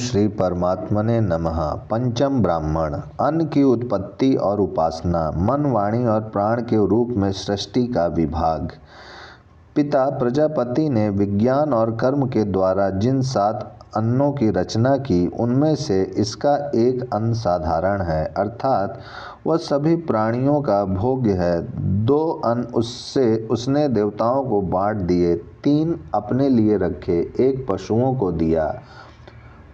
श्री परमात्मने नमः। पंचम ब्राह्मण। अन्न की उत्पत्ति और उपासना। मन, वाणी और प्राण के रूप में सृष्टि का विभाग। पिता प्रजापति ने विज्ञान और कर्म के द्वारा जिन 7 अन्नों की रचना की, उनमें से इसका एक अन्न साधारण है, अर्थात वह सभी प्राणियों का भोग्य है। 2 अन्न उसने देवताओं को बांट दिए, 3 अपने लिए रखे, 1 पशुओं को दिया।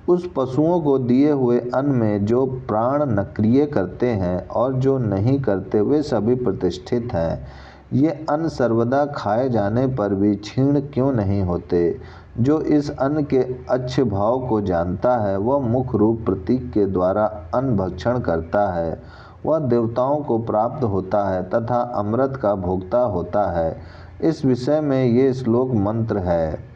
उस पशुओं को दिए हुए अन्न में जो प्राण नक्रिय करते हैं और जो नहीं करते, वे सभी प्रतिष्ठित हैं। ये अन्न सर्वदा खाए जाने पर भी क्षीण क्यों नहीं होते? जो इस अन्न के अच्छे भाव को जानता है, वह मुख रूप प्रतीक के द्वारा अन्न भक्षण करता है। वह देवताओं को प्राप्त होता है तथा अमृत का भोक्ता होता है। इस विषय में ये श्लोक मंत्र है।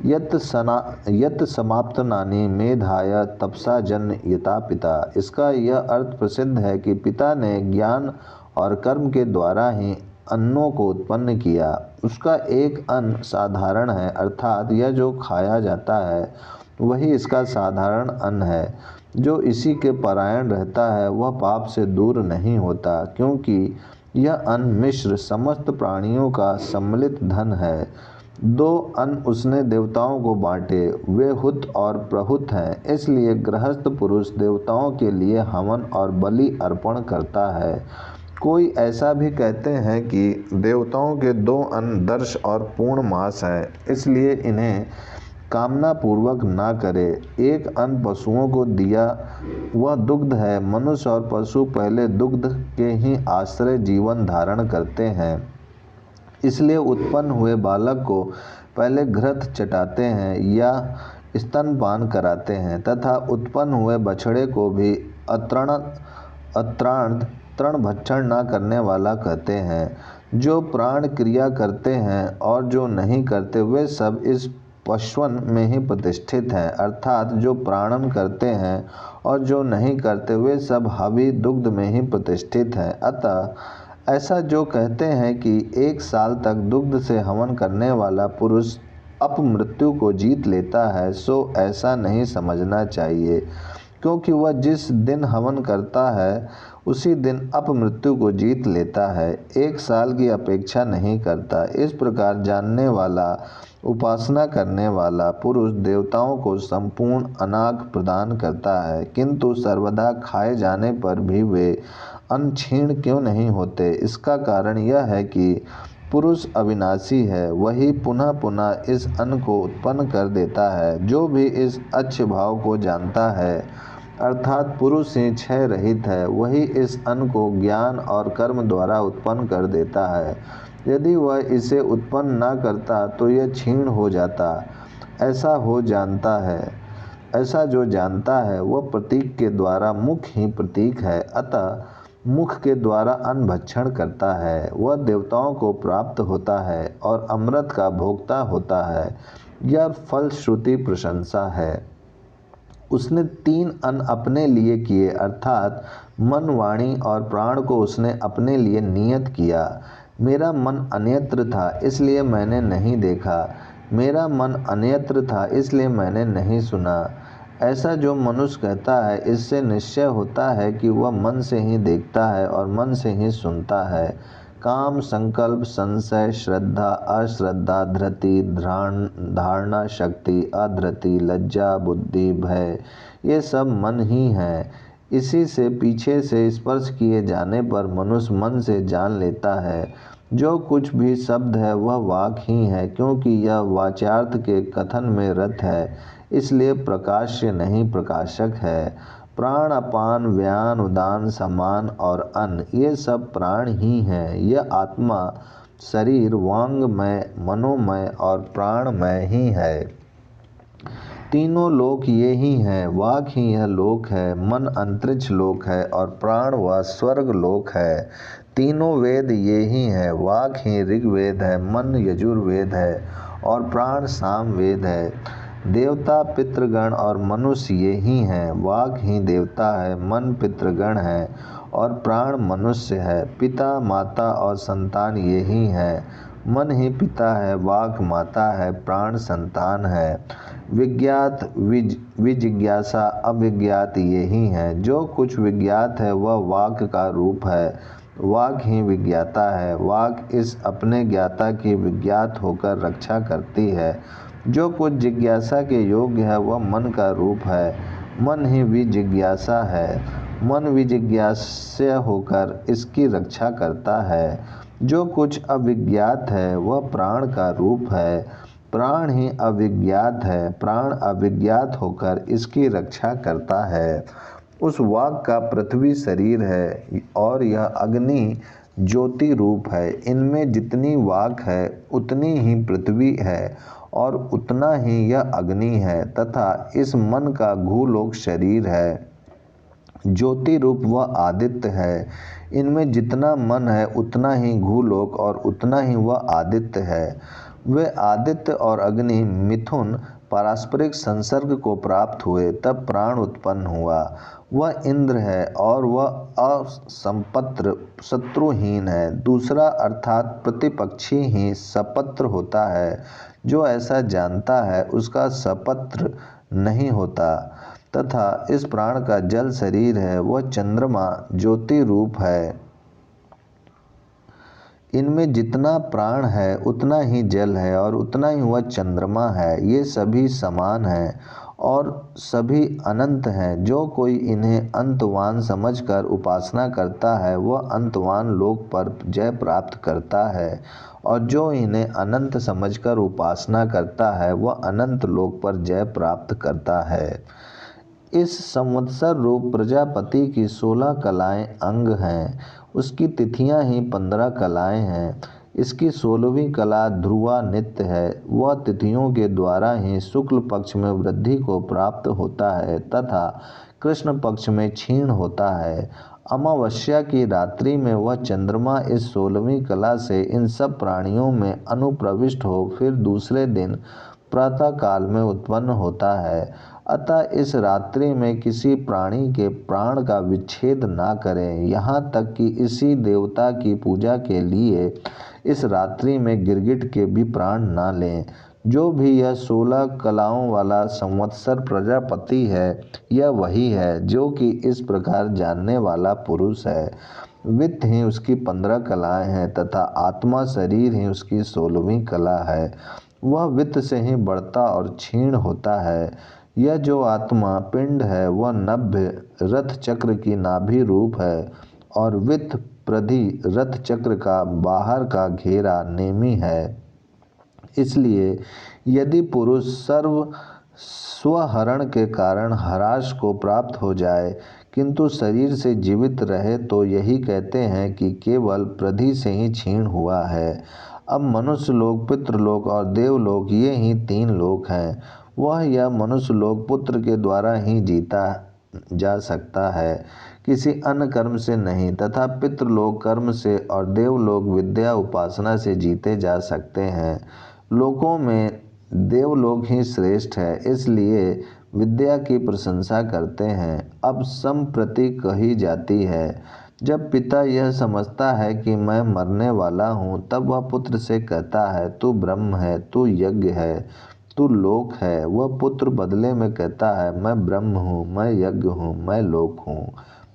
यत समाप्तनानि मेधाय तपसा जन्य यथा पिता। इसका यह अर्थ प्रसिद्ध है कि पिता ने ज्ञान और कर्म के द्वारा ही अन्नों को उत्पन्न किया। उसका एक अन्न साधारण है, अर्थात यह जो खाया जाता है वही इसका साधारण अन्न है। जो इसी के परायण रहता है वह पाप से दूर नहीं होता, क्योंकि यह अन्न मिश्र समस्त प्राणियों का सम्मिलित धन है। 2 अन्न उसने देवताओं को बांटे, वे हुत और प्रहुत हैं। इसलिए गृहस्थ पुरुष देवताओं के लिए हवन और बलि अर्पण करता है। कोई ऐसा भी कहते हैं कि देवताओं के 2 अन्न दर्श और पूर्णमास हैं, इसलिए इन्हें कामना पूर्वक ना करे। 1 अन्न पशुओं को दिया, वह दुग्ध है। मनुष्य और पशु पहले दुग्ध के ही आश्रय जीवन धारण करते हैं, इसलिए उत्पन्न हुए बालक को पहले घृत चटाते हैं या स्तनपान कराते हैं, तथा उत्पन्न हुए बछड़े को भी तृण भक्षण न करने वाला कहते हैं। जो प्राण क्रिया करते हैं और जो नहीं करते, वे सब इस पशवन में ही प्रतिष्ठित हैं, अर्थात जो प्राणन करते हैं और जो नहीं करते, वे सब हवि दुग्ध में ही प्रतिष्ठित हैं। अतः ऐसा जो कहते हैं कि 1 साल तक दुग्ध से हवन करने वाला पुरुष अपमृत्यु को जीत लेता है, सो ऐसा नहीं समझना चाहिए, क्योंकि वह जिस दिन हवन करता है उसी दिन अपमृत्यु को जीत लेता है, 1 साल की अपेक्षा नहीं करता। इस प्रकार जानने वाला, उपासना करने वाला पुरुष देवताओं को संपूर्ण अनाग प्रदान करता है, किंतु सर्वदा खाए जाने पर भी वे अन्न क्षीण क्यों नहीं होते? इसका कारण यह है कि पुरुष अविनाशी है, वही पुनः पुनः इस अन्न को उत्पन्न कर देता है। जो भी इस अच्छे भाव को जानता है, अर्थात पुरुष ही क्षय रहित है, वही इस अन्न को ज्ञान और कर्म द्वारा उत्पन्न कर देता है। यदि वह इसे उत्पन्न न करता तो यह क्षीण हो जाता। ऐसा जो जानता है वह प्रतीक के द्वारा मुख ही प्रतीक है, अतः मुख के द्वारा अन्न भक्षण करता है। वह देवताओं को प्राप्त होता है और अमृत का भोक्ता होता है। यह फलश्रुति प्रशंसा है। उसने 3 अन्न अपने लिए किए, अर्थात मन, वाणी और प्राण को उसने अपने लिए नियत किया। मेरा मन अन्यत्र था, इसलिए मैंने नहीं देखा। मेरा मन अन्यत्र था, इसलिए मैंने नहीं सुना। ऐसा जो मनुष्य कहता है, इससे निश्चय होता है कि वह मन से ही देखता है और मन से ही सुनता है। काम, संकल्प, संशय, श्रद्धा, अश्रद्धा, धृति, धारणा शक्ति, अधृति, लज्जा, बुद्धि, भय, ये सब मन ही है। इसी से पीछे से स्पर्श किए जाने पर मनुष्य मन से जान लेता है। जो कुछ भी शब्द है वह वाक ही है, क्योंकि यह वाच्यार्थ के कथन में रत है, इसलिए प्रकाश्य नहीं प्रकाशक है। प्राण, अपान, व्यान, उदान, समान और अन्न, ये सब प्राण ही हैं। यह आत्मा शरीर वांगमय, मनोमय और प्राणमय ही है। तीनों लोक ये ही हैं। वाक ही यह लोक है, मन अंतरिक्ष लोक है और प्राण व स्वर्ग लोक है। तीनों वेद ये ही हैं। वाक ही ऋग्वेद है, मन यजुर्वेद है और प्राण सामवेद है। देवता, पितृगण और मनुष्य ये ही हैं। वाक ही देवता है, मन पितृगण है और प्राण मनुष्य है। पिता, माता और संतान ये ही हैं। मन ही पिता है, वाक माता है, प्राण संतान है। विज्ञात विजिज्ञासा अविज्ञात यही है। जो कुछ विज्ञात है वह वाक का रूप है, वाक ही विज्ञाता है। वाक इस अपने ज्ञाता की विज्ञात होकर रक्षा करती है। जो कुछ जिज्ञासा के योग्य है वह मन का रूप है, मन ही विजिज्ञासा है। मन विजिज्ञास्य होकर इसकी रक्षा करता है। जो कुछ अविज्ञात है वह प्राण का रूप है, प्राण ही अविज्ञात है। प्राण अविज्ञात होकर इसकी रक्षा करता है। उस वाक का पृथ्वी शरीर है और यह अग्नि ज्योति रूप है। इनमें जितनी वाक है उतनी ही पृथ्वी है और उतना ही यह अग्नि है, तथा इस मन का भूलोक शरीर है। ज्योति रूप वह आदित्य है। इनमें जितना मन है उतना ही भूलोक और उतना ही वह आदित्य है। वे आदित्य और अग्नि मिथुन पारस्परिक संसर्ग को प्राप्त हुए तब प्राण उत्पन्न हुआ। वह इंद्र है और वह असंपत्र शत्रुहीन है। दूसरा अर्थात प्रतिपक्षी ही सपत्र होता है। जो ऐसा जानता है उसका सपत्र नहीं होता। तथा इस प्राण का जल शरीर है, वह चंद्रमा ज्योति रूप है। इनमें जितना प्राण है उतना ही जल है और उतना ही वह चंद्रमा है। ये सभी समान हैं और सभी अनंत हैं। जो कोई इन्हें अंतवान समझकर उपासना करता है वह अंतवान लोक पर जय प्राप्त करता है, और जो इन्हें अनंत समझकर उपासना करता है वह अनंत लोक पर जय प्राप्त करता है। इस संवत्सर रूप प्रजापति की 16 कलाएं अंग हैं। उसकी तिथियां ही 15 कलाएं हैं। इसकी 16वीं कला ध्रुवा नित्य है। वह तिथियों के द्वारा ही शुक्ल पक्ष में वृद्धि को प्राप्त होता है तथा कृष्ण पक्ष में क्षीण होता है। अमावस्या की रात्रि में वह चंद्रमा इस 16वीं कला से इन सब प्राणियों में अनुप्रविष्ट हो फिर दूसरे दिन प्रातः काल में उत्पन्न होता है। अतः इस रात्रि में किसी प्राणी के प्राण का विच्छेद ना करें, यहाँ तक कि इसी देवता की पूजा के लिए इस रात्रि में गिरगिट के भी प्राण ना लें। जो भी यह 16 कलाओं वाला संवत्सर प्रजापति है यह वही है जो कि इस प्रकार जानने वाला पुरुष है। वित्त ही उसकी 15 कलाएं हैं तथा आत्मा शरीर ही उसकी 16वीं कला है। वह वित्त से ही बढ़ता और क्षीण होता है। यह जो आत्मा पिंड है वह नभ्य रथ चक्र की नाभि रूप है और वित्त प्रधि रथ चक्र का बाहर का घेरा नेमी है। इसलिए यदि पुरुष स्वहरण के कारण हराश को प्राप्त हो जाए किंतु शरीर से जीवित रहे तो यही कहते हैं कि केवल प्रधि से ही क्षीण हुआ है। अब मनुष्य लोक, पितृलोक और देवलोक ये ही 3 लोक हैं। वह यह मनुष्य लोक पुत्र के द्वारा ही जीता जा सकता है, किसी अन्य कर्म से नहीं, तथा पितृलोक कर्म से और देवलोक विद्या उपासना से जीते जा सकते हैं। लोकों में देवलोक ही श्रेष्ठ है, इसलिए विद्या की प्रशंसा करते हैं। अब संप्रति कही जाती है। जब पिता यह समझता है कि मैं मरने वाला हूँ तब वह पुत्र से कहता है तू ब्रह्म है, तू यज्ञ है, तू लोक है। वह पुत्र बदले में कहता है मैं ब्रह्म हूँ, मैं यज्ञ हूँ, मैं लोक हूँ।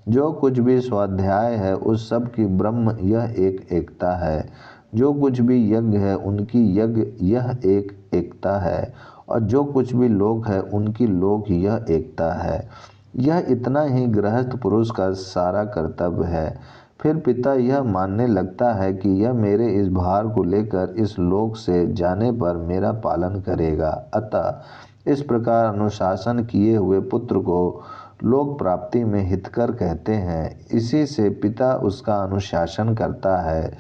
जो कुछ भी स्वाध्याय है उस सब की ब्रह्म यह एक एकता है। जो कुछ भी यज्ञ है उनकी यज्ञ यह एक एकता है, और जो कुछ भी लोक है उनकी लोक यह एकता है। यह इतना ही गृहस्थ पुरुष का सारा कर्तव्य है। फिर पिता यह मानने लगता है कि यह मेरे इस भार को लेकर इस लोक से जाने पर मेरा पालन करेगा। अतः इस प्रकार अनुशासन किए हुए पुत्र को लोक प्राप्ति में हितकर कहते हैं। इसी से पिता उसका अनुशासन करता है।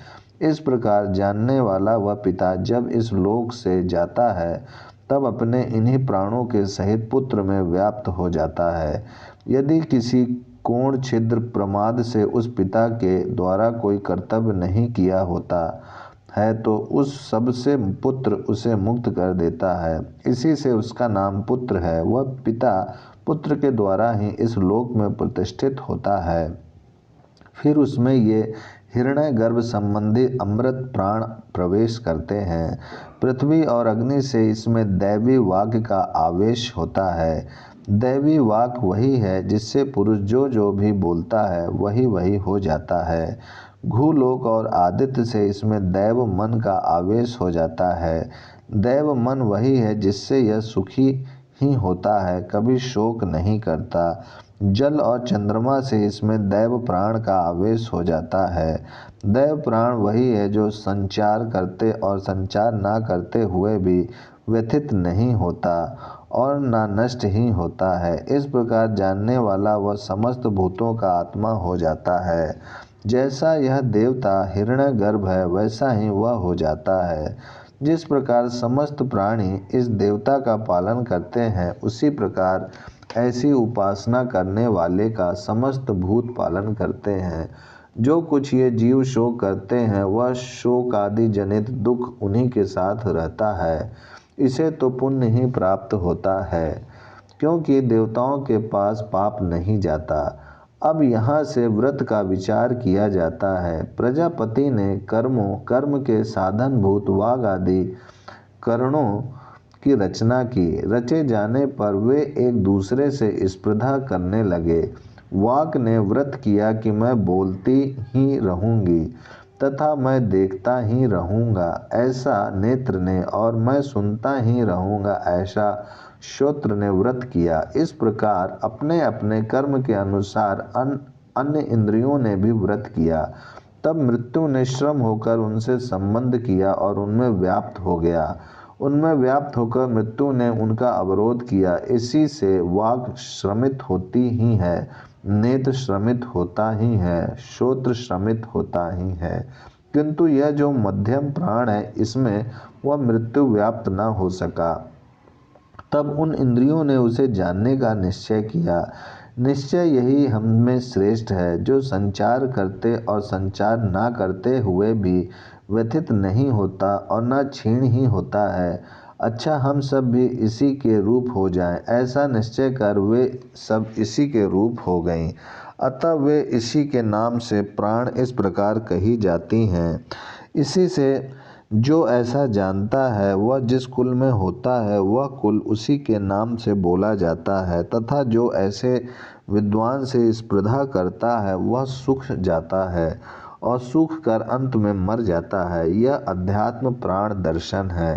इस प्रकार जानने वाला वह पिता जब इस लोक से जाता है तब अपने इन्हीं प्राणों के सहित पुत्र में व्याप्त हो जाता है। यदि किसी कोण छिद्र प्रमाद से उस पिता के द्वारा कोई कर्तव्य नहीं किया होता है तो उस सब से पुत्र उसे मुक्त कर देता है। इसी से उसका नाम पुत्र है। वह पिता पुत्र के द्वारा ही इस लोक में प्रतिष्ठित होता है। फिर उसमें ये हिरण्यगर्भ संबंधी अमृत प्राण प्रवेश करते हैं। पृथ्वी और अग्नि से इसमें दैवी वाक्य का आवेश होता है। दैवी वाक वही है जिससे पुरुष जो भी बोलता है वही वही हो जाता है। भूलोक और आदित्य से इसमें दैव मन का आवेश हो जाता है। दैव मन वही है जिससे यह सुखी ही होता है, कभी शोक नहीं करता। जल और चंद्रमा से इसमें दैव प्राण का आवेश हो जाता है। दैव प्राण वही है जो संचार करते और संचार ना करते हुए भी व्यथित नहीं होता और ना नष्ट ही होता है। इस प्रकार जानने वाला वह समस्त भूतों का आत्मा हो जाता है। जैसा यह देवता हिरण्यगर्भ है वैसा ही वह हो जाता है। जिस प्रकार समस्त प्राणी इस देवता का पालन करते हैं, उसी प्रकार ऐसी उपासना करने वाले का समस्त भूत पालन करते हैं। जो कुछ ये जीव शोक करते हैं वह शोक आदि जनित दुख उन्हीं के साथ रहता है। इसे तो पुण्य ही प्राप्त होता है, क्योंकि देवताओं के पास पाप नहीं जाता। अब यहाँ से व्रत का विचार किया जाता है। प्रजापति ने कर्म के साधनभूत वाग आदि करणों की रचना की। रचे जाने पर वे एक दूसरे से स्पर्धा करने लगे। वाक ने व्रत किया कि मैं बोलती ही रहूंगी तथा मैं देखता ही रहूंगा, ऐसा नेत्र ने, और मैं सुनता ही रहूंगा, ऐसा श्रोत्र ने व्रत किया। इस प्रकार अपने अपने कर्म के अनुसार अन्य इंद्रियों ने भी व्रत किया। तब मृत्यु ने श्रम होकर उनसे संबंध किया और उनमें व्याप्त हो गया। उनमें व्याप्त होकर मृत्यु ने उनका अवरोध किया। इसी से वाक श्रमित होती ही है, नेत्र श्रमित होता ही है, श्रोत्र श्रमित होता ही है। किंतु यह जो मध्यम प्राण है, इसमें वह मृत्यु व्याप्त न हो सका। तब उन इंद्रियों ने उसे जानने का निश्चय किया। निश्चय यही हम में श्रेष्ठ है, जो संचार करते और संचार ना करते हुए भी व्यथित नहीं होता और न क्षीण ही होता है। अच्छा, हम सब भी इसी के रूप हो जाएं, ऐसा निश्चय कर वे सब इसी के रूप हो गईं। अतः वे इसी के नाम से प्राण इस प्रकार कही जाती हैं। इसी से जो ऐसा जानता है वह जिस कुल में होता है वह कुल उसी के नाम से बोला जाता है, तथा जो ऐसे विद्वान से स्पर्धा करता है वह सूख जाता है और सूख कर अंत में मर जाता है। यह अध्यात्म प्राण दर्शन है।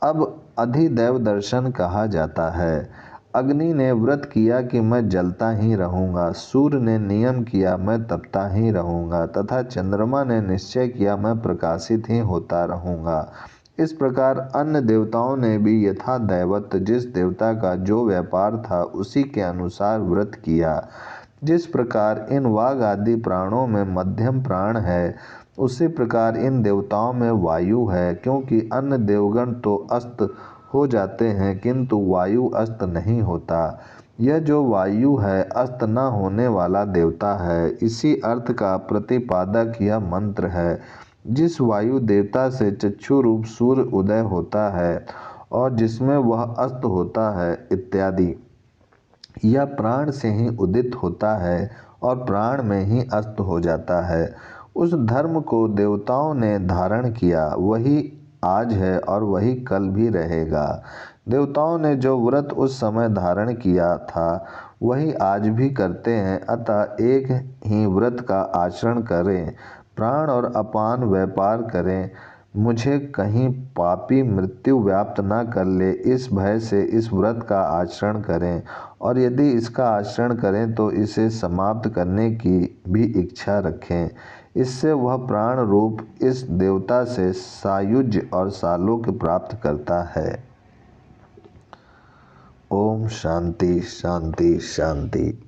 अब अधिदैव दर्शन कहा जाता है। अग्नि ने व्रत किया कि मैं जलता ही रहूँगा। सूर्य ने नियम किया मैं तपता ही रहूँगा, तथा चंद्रमा ने निश्चय किया मैं प्रकाशित ही होता रहूँगा। इस प्रकार अन्य देवताओं ने भी यथा दैवत जिस देवता का जो व्यापार था उसी के अनुसार व्रत किया। जिस प्रकार इन वाग आदि प्राणों में मध्यम प्राण है, उसी प्रकार इन देवताओं में वायु है। क्योंकि अन्य देवगण तो अस्त हो जाते हैं, किंतु वायु अस्त नहीं होता। यह जो वायु है अस्त न होने वाला देवता है। इसी अर्थ का प्रतिपादक यह मंत्र है। जिस वायु देवता से चक्षु रूप सूर्य उदय होता है और जिसमें वह अस्त होता है इत्यादि, यह प्राण से ही उदित होता है और प्राण में ही अस्त हो जाता है। उस धर्म को देवताओं ने धारण किया, वही आज है और वही कल भी रहेगा। देवताओं ने जो व्रत उस समय धारण किया था वही आज भी करते हैं। अतः एक ही व्रत का आचरण करें, प्राण और अपान व्यापार करें, मुझे कहीं पापी मृत्यु व्याप्त न कर ले, इस भय से इस व्रत का आचरण करें। और यदि इसका आचरण करें तो इसे समाप्त करने की भी इच्छा रखें। इससे वह प्राण रूप इस देवता से सायुज्य और सालोक्य प्राप्त करता है। ओम शांति शांति शांति।